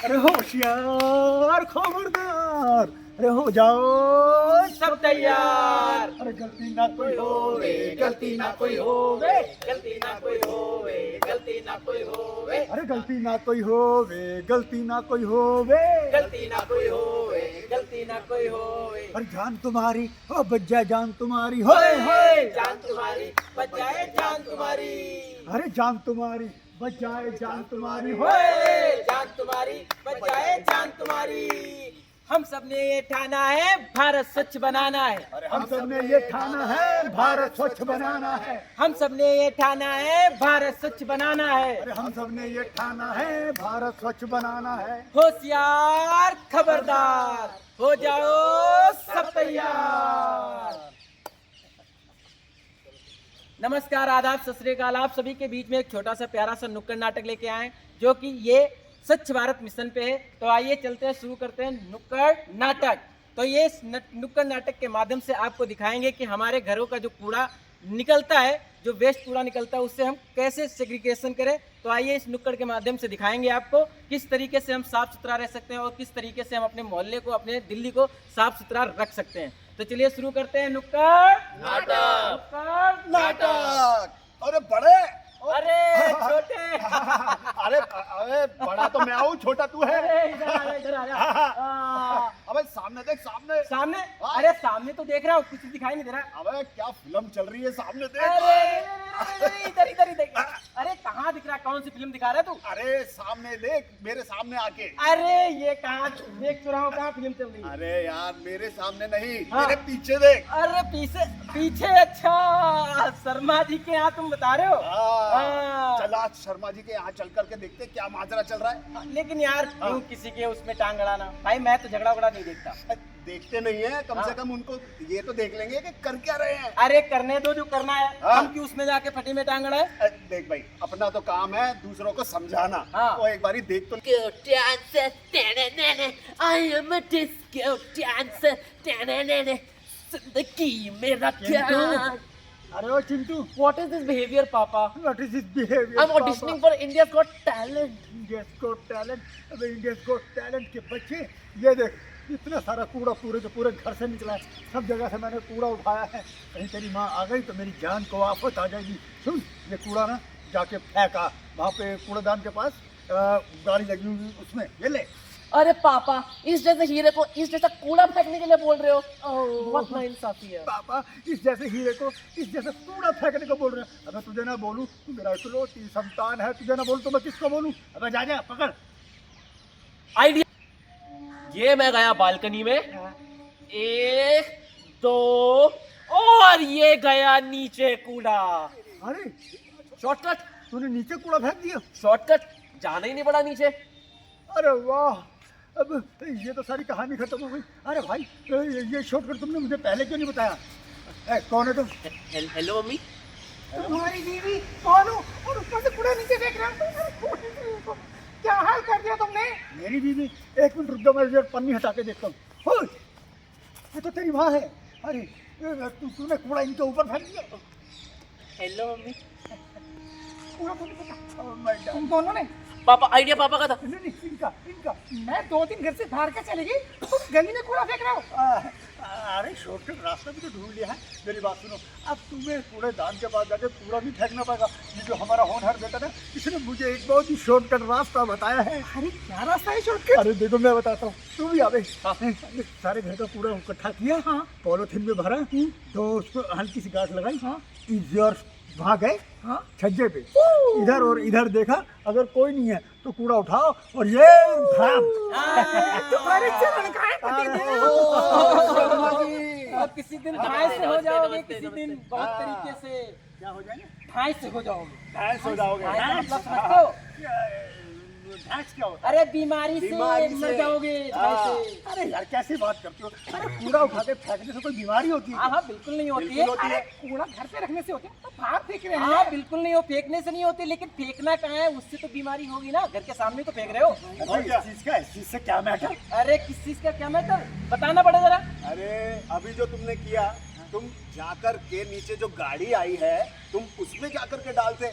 अरे होशियार खबरदार, अरे हो जाओ सब तैयार। अरे गलती ना कोई होवे, गलती ना कोई होवे, गलती ना कोई होवे, गलती ना कोई होवे, अरे गलती ना कोई होवे, गलती ना कोई होवे। गलती ना कोई होवे, गलती ना कोई होवे। अरे जान तुम्हारी ओ बच जाए जान तुम्हारी, होए होए। जान तुम्हारी बच जाए जान तुम्हारी, अरे जान तुम्हारी बच जाए जान तुम्हारी, होए। होए जान तुम्हारी बच जाए जान तुम्हारी। हम सब ने ये ठाना है भारत स्वच्छ बनाना है। अरे हम सब ने ये ठाना है भारत स्वच्छ बनाना है। हम सब ने ये ठाना है भारत स्वच्छ बनाना है। अरे हम सब ने ये ठाना है भारत स्वच्छ बनाना है। होशियार खबरदार, हो जाओ सब तैयार। नमस्कार, आदाब, सत श्री अकाल। आप सभी के बीच में एक छोटा सा प्यारा सा नुक्कड़ नाटक लेके आए हैं, जो कि ये स्वच्छ भारत मिशन पे है। तो आइए चलते हैं, शुरू करते हैं नुक्कड़ नाटक। तो ये इस नुक्कड़ नाटक के माध्यम से आपको दिखाएंगे कि हमारे घरों का जो कूड़ा निकलता है, जो वेस्ट कूड़ा निकलता है, उससे हम कैसे सेग्रीगेशन करें। तो आइए इस नुक्कड़ के माध्यम से दिखाएंगे आपको किस तरीके से हम साफ सुथरा रह सकते हैं और किस तरीके से हम अपने मोहल्ले को, अपने दिल्ली को साफ सुथरा रख सकते हैं। तो चलिए शुरू करते हैं नुक्कड़ नाटक। नुक्कड़ नाटक। अरे बड़े, अरे छोटे, अरे अरे बड़ा तो मैं हूँ, छोटा तू है। अरे इधर आ जा, इधर आ जा। अबे सामने देख, सामने। सामने, अरे सामने तो देख रहा हूँ, कुछ दिखाई नहीं दे रहा। अबे क्या फिल्म चल रही है, सामने देख। अरे इधर इधर इधर। अरे कहाँ दिख रहा, कौन सी फिल्म दिखा रहा है तू? अरे सामने देख, मेरे सामने आके। अरे ये कहाँ देख तो रहा हूँ, कहाँ फिल्म चल रही है? अरे यार मेरे सामने नहीं, हाँ। मेरे पीछे देख। अरे पीछे पीछे, अच्छा शर्मा जी के यहाँ तुम बता रहे हो? हाँ। चल आज शर्मा जी के यहाँ चल करके देखते क्या माजरा चल रहा है। लेकिन यार क्यों किसी के उसमें टांग अड़ाना? भाई मैं तो झगड़ा वगड़ा नहीं देखता। देखते नहीं है, कम से कम उनको ये तो देख लेंगे कि कर क्या रहे हैं। अरे करने दो जो करना है, हाँ। हम क्यों उसमें जाके फटी में टांग अड़ाए? देख भाई, अपना तो काम है दूसरों को समझाना। हाँ। तो एक बारी देख तो। Disco dancer, da-na-na-na. I am a disco dancer, da-na-na-na. जिंदगी मेरा क्या? अरे ओ Chintu, What is this behavior, Papa? What is this behaviour? I'm auditioning for India's Got Talent. India's Got Talent। अबे इंडिया's Got Talent के बच्चे, ये देख इतना सारा कूड़ा पूरे के पूरे घर से निकला है। सब जगह से मैंने कूड़ा उठाया है। कहीं तेरी माँ आ गई तो मेरी जान को आफत आ जाएगी। सुन, ये कूड़ा ना जाके फेंका वहाँ पे कूड़ादान के पास, गाड़ी लगी हुई उसमें, ये ले। अरे पापा, इस जैसे हीरे को इस जैसा कूड़ा फेंकने के लिए बोल रहे हो? बहुत नाइंसाफी है। पापा इस जैसे हीरे को इस जैसे कूड़ा फेंकने को बोल रहे हैं। अबे तुझे ना बोलूं, तू मेरा इकलौती संतान है, तुझे ना बोलूं तो मैं किसको बोलूं? अबे जा जा पकड़। आइडिया, ये मैं गया बालकनी में, एक दो, और ये गया नीचे कूड़ा। अरे शॉर्टकट, तूने नीचे कूड़ा फेंक दिया? शॉर्टकट, जाना ही नहीं पड़ा नीचे। अरे वाह, अब ये तो सारी कहानी खत्म हो गई। अरे भाई ये शॉर्टकट तुमने मुझे पहले क्यों नहीं बताया? कौन है तुम? Hello mummy. तुम्हारी बीवी कौन हो और ऊपर से कूड़ा नीचे फेंक रहा हो? क्या हाल कर दिया तुमने? मेरी बीवी, एक मिनट रुक जाओ, मैं ये पन्नी हटा के देखता हूँ। ये तो तेरी माँ है। अरे तूने कूड़ा इनके ऊपर फेंक दिया। Hello mummy. कूड़ा तो नहीं पता। Oh my God। तुम दोनों ने? पापा, आइडिया पापा का था। नहीं, इनका इनका मैं 2 दिन घर से बाहर के चली गई, तुम गली में कूड़ा फेंक रहे हो? अरे शॉर्टकट रास्ता भी तो ढूंढ लिया है। मेरी बात सुनो, अब तुम्हें कूड़ेदान के पास जाके कूड़ा नहीं फेंकना पड़ेगा। ये जो हमारा होनहार बेटा ना, इसने मुझे एक बहुत ही शॉर्टकट रास्ता बताया है। अरे क्या रास्ता है शॉर्टकट? अरे देखो मैं बताता हूँ, तू भी आवे। सारे घर का कूड़ा इकट्ठा किया, हाँ, पॉलिथीन में भरा, तो उसको हल्की सी गांठ लगाई, हाँ, वहाँ गए, हाँ, छज्जे पे इधर और इधर देखा, अगर कोई नहीं है तो कूड़ा उठाओ और ये धाम। तुम्हारे चरण का है पतिदेव। अब किसी दिन ढाई से हो जाओगे, किसी दिन बहुत तरीके से क्या हो जाएंगे? ढाई से हो जाओगे। भैंस हो जाओगे। ढाई का मतलब समझते हो? भैंस क्या होता है? अरे बीमारी से मर जाओगे ढाई से। अरे यार कैसी बात करते हो? अरे कूड़ा उठा के फेंकने से कोई बीमारी होती है? हाँ हाँ बिल्कुल नहीं होती है। बिल्कुल होती है। कूड़ा घर पे रखने से होती है, तो बाहर फेंक रहे हैं। हाँ बिल्कुल नहीं हो, फेंकने से नहीं होती, लेकिन फेंकना कहाँ है, उससे तो बीमारी होगी ना। घर के सामने तो फेंक रहे हो। भाई इस चीज से क्या मैटर? अरे किस चीज का क्या मैटर, बताना पड़े जरा। अरे अभी जो तुमने किया, तुम जाकर के नीचे जो गाड़ी आई है, तुम उसमें जाकर के डालते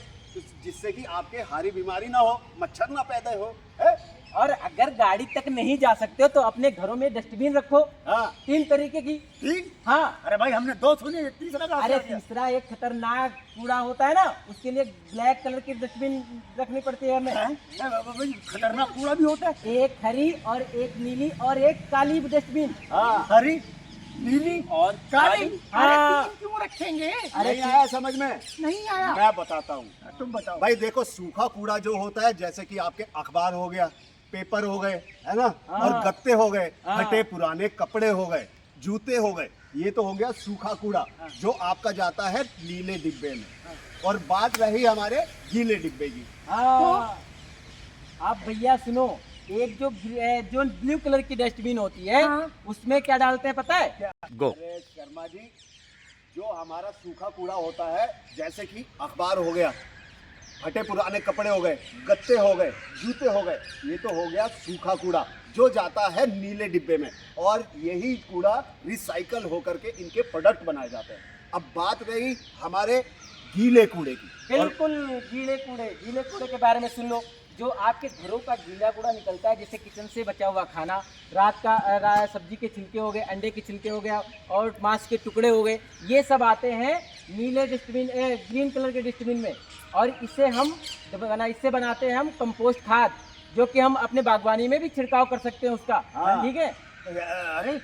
जिससे कि आपके हारी बीमारी ना हो, मच्छर ना पैदा हो, है? और अगर गाड़ी तक नहीं जा सकते हो तो अपने घरों में डस्टबिन रखो। हाँ 3 तरीके की। ठीक। हाँ। अरे भाई हमने 2 सुनी, तीसरा का अरे तीसरा एक खतरनाक कूड़ा होता है ना, उसके लिए ब्लैक कलर की डस्टबिन रखनी पड़ती है हमें। भाई खतरनाक कूड़ा भी होता है। एक हरी और एक नीली और एक काली डस्टबिन। हाँ हरी, नीली और काली। हाँ। अरे 3 क्यों रखेंगे? नहीं आया समझ में? नहीं आया। मैं बताता हूँ। तुम बताओ भाई देखो, सूखा कूड़ा जो होता है, जैसे कि आपके अखबार हो गया, पेपर हो गए, है ना, और गत्ते हो गए, फटे पुराने कपड़े हो गए, जूते हो गए, ये तो हो गया सूखा कूड़ा जो आपका जाता है नीले डिब्बे में। और बात रही हमारे गीले डिब्बे की। हाँ। आप भैया सुनो, एक जो ब्लू कलर की डस्टबिन होती है, उसमें क्या डालते हैं पता है? अरे शर्मा जी, जो हमारा सूखा कूड़ा होता है, जैसे कि अखबार हो गया, फटे पुराने कपड़े हो गए, गत्ते हो गए, जूते हो गए, ये तो हो गया सूखा कूड़ा जो जाता है नीले डिब्बे में। और यही कूड़ा रिसाइकल होकर के इनके प्रोडक्ट बनाए जाते हैं। अब बात रही हमारे गीले कूड़े की। बिल्कुल। गीले कूड़े के बारे में सुन लो। जो आपके घरों का गीला कूड़ा निकलता है, जैसे किचन से बचा हुआ खाना, रात का सब्जी के छिलके हो गए, अंडे के छिलके हो गया और मांस के टुकड़े हो गए, ये सब आते हैं नीले डस्टबिन, ग्रीन कलर के डस्टबिन में। और इससे बनाते हैं हम कंपोस्ट खाद, जो कि हम अपने बागवानी में भी छिड़काव कर सकते हैं उसका। ठीक है। अरे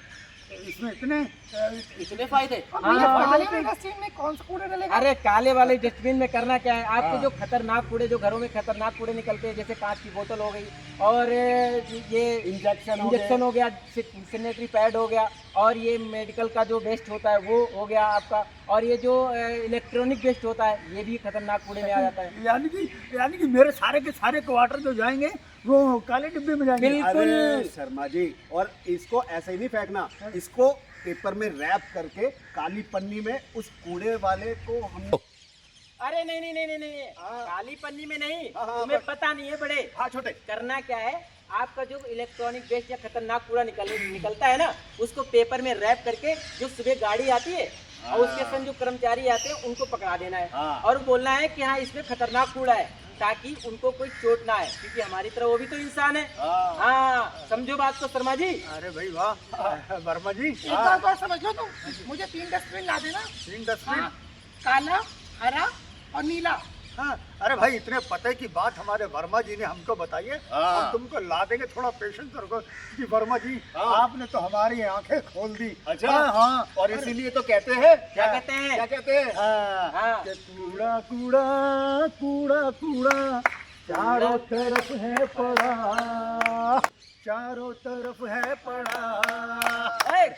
इसमें इतने फायदे। काले वाले डस्टबिन में कौन सा कूड़ा डलेगा? अरे काले वाले डस्टबिन में करना क्या है, आपके जो खतरनाक कूड़े, जो घरों में खतरनाक कूड़े निकलते हैं, जैसे कांच की बोतल हो गई, और ये इंजेक्शन हो गया, सैनिटरी पैड हो गया, और ये मेडिकल का जो वेस्ट होता है वो हो गया आपका, और ये जो इलेक्ट्रॉनिक वेस्ट होता है, ये भी खतरनाक कूड़े में आ जाता है। यानी कि मेरे सारे के सारे क्वार्टर जो जाएंगे वो काले डिब्बे में जाएंगे। अरे शर्मा जी, और इसको ऐसे ही नहीं फेंकना, इसको पेपर में रैप करके काली पन्नी में उस कूड़े वाले को हम। अरे नहीं, काली पन्नी में नहीं। हाँ, तुम्हें पता नहीं है बड़े। हाँ छोटे। करना क्या है, आपका जो इलेक्ट्रॉनिक वेस्ट या खतरनाक कूड़ा निकलता है ना, उसको पेपर में रैप करके, जो सुबह गाड़ी आती है और उसके संग जो कर्मचारी आते हैं उनको पकड़ा देना है। और बोलना है कि हाँ इसमें खतरनाक कूड़ा है, ताकि उनको कोई चोट ना आए, क्योंकि हमारी तरह वो भी तो इंसान है। हाँ समझो बात को शर्मा जी। अरे भाई वाह वर्मा जी, एक बार समझ लो तुम, मुझे 3 डस्टबिन ला देना। 3 डस्टबिन। काला, हरा और नीला। हाँ अरे भाई, इतने पते की बात हमारे वर्मा जी ने हमको बताई है, हम तुमको ला देंगे, थोड़ा पेशेंस रखो जी वर्मा जी। आपने तो हमारी आंखें खोल दी। अच्छा। हाँ और इसीलिए तो कहते हैं, क्या कहते हैं? क्या कहते हैं? हाँ। कि कूड़ा कूड़ा कूड़ा कूड़ा चारों तरफ है पड़ा, चारों तरफ है पड़ा।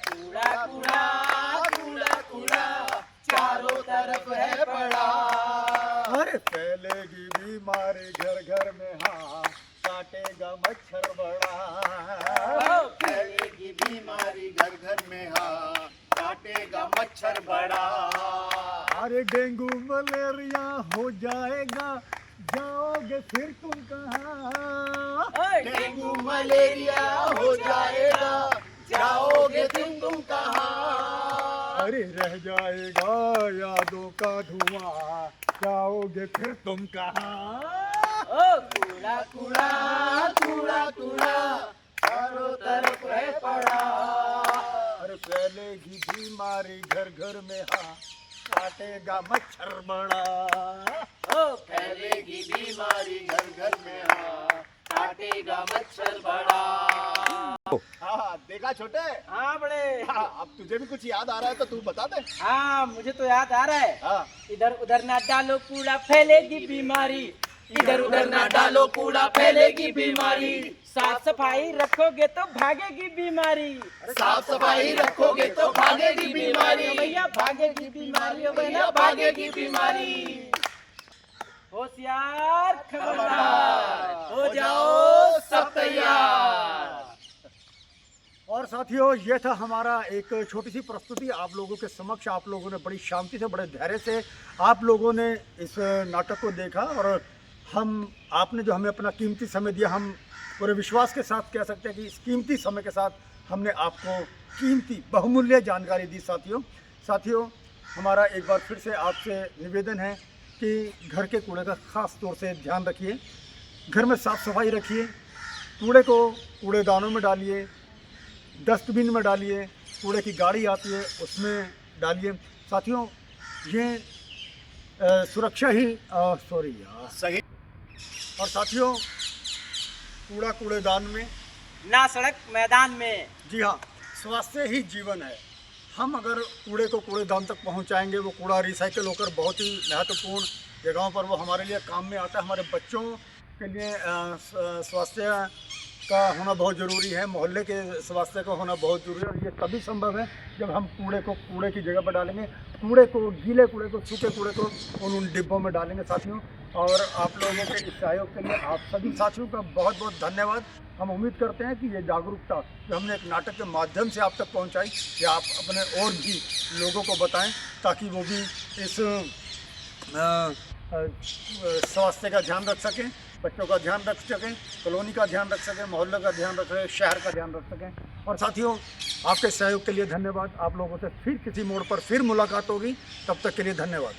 कूड़ा कूड़ा कूड़ा कूड़ा चारों तरफ है पड़ा। अरे फैलेगी बीमारी घर घर में, हाँ काटेगा मच्छर बड़ा। फैलेगी बीमारी घर घर में, हाँ काटेगा मच्छर बड़ा। अरे डेंगू मलेरिया हो जाएगा, जाओगे फिर तुम कहाँ? डेंगू मलेरिया हो जाएगा, जाओगे तुम कहाँ? अरे रह जाएगा यादों का धुआं, जाओगे फिर तुम कहाँ? कूड़ा कूड़ा कूड़ा कूड़ा चारों तरफ है पड़ा। अरे फैलेगी बीमारी घर घर में, हाँ काटेगा मच्छर बड़ा। फैलेगी बीमारी घर घर में, हाँ काटेगा मच्छर बड़ा। हाँ देखा छोटे। हाँ बड़े। हाँ, अब तुझे भी कुछ याद आ रहा है तो तू बता दे। हाँ मुझे तो याद आ रहा है। हाँ। इधर उधर ना डालो कूड़ा, फैलेगी बीमारी। इधर उधर ना डालो कूड़ा, फैलेगी बीमारी। साफ सफाई रखोगे तो भागेगी बीमारी। साफ सफाई रखोगे तो भागेगी बीमारी। भैया भागेगी बीमारी, भैया भागेगी बीमारी। होशियार खबरदार, हो जाओ सब तैयार। और साथियों, ये था हमारा एक छोटी सी प्रस्तुति आप लोगों के समक्ष। आप लोगों ने बड़ी शांति से, बड़े धैर्य से आप लोगों ने इस नाटक को देखा, और आपने जो हमें अपना कीमती समय दिया, हम पूरे विश्वास के साथ कह सकते हैं कि इस कीमती समय के साथ हमने आपको कीमती बहुमूल्य जानकारी दी। साथियों हमारा एक बार फिर से आपसे निवेदन है कि घर के कूड़े का ख़ास तौर से ध्यान रखिए। घर में साफ़ सफाई रखिए, कूड़े को कूड़ेदानों में डालिए, डस्टबिन में डालिए, कूड़े की गाड़ी आती है उसमें डालिए। साथियों, ये सुरक्षा ही सही। और साथियों, कूड़ा कूड़ेदान में, ना सड़क मैदान में। जी हाँ, स्वास्थ्य ही जीवन है। हम अगर कूड़े को कूड़ेदान तक पहुंचाएंगे, वो कूड़ा रिसाइकिल होकर बहुत ही महत्वपूर्ण जगहों पर वो हमारे लिए काम में आता है। हमारे बच्चों के लिए स्वास्थ्य का होना बहुत ज़रूरी है, मोहल्ले के स्वास्थ्य का होना बहुत ज़रूरी है। और ये तभी संभव है जब हम कूड़े को कूड़े की जगह पर डालेंगे, कूड़े को, गीले कूड़े को, सूखे कूड़े को उन डिब्बों में डालेंगे साथियों। और आप लोगों के इस सहयोग के लिए आप सभी साथियों का बहुत बहुत धन्यवाद। हम उम्मीद करते हैं कि ये जागरूकता जो हमने एक नाटक के माध्यम से आप तक पहुंचाई, ये आप अपने और भी लोगों को बताएं, ताकि वो भी इस स्वास्थ्य का ध्यान रख सकें, बच्चों का ध्यान रख सकें, कॉलोनी का ध्यान रख सकें, मोहल्ले का ध्यान रख सकें, शहर का ध्यान रख सकें। और साथियों, आपके सहयोग के लिए धन्यवाद। आप लोगों से फिर किसी मोड़ पर फिर मुलाकात होगी, तब तक के लिए धन्यवाद।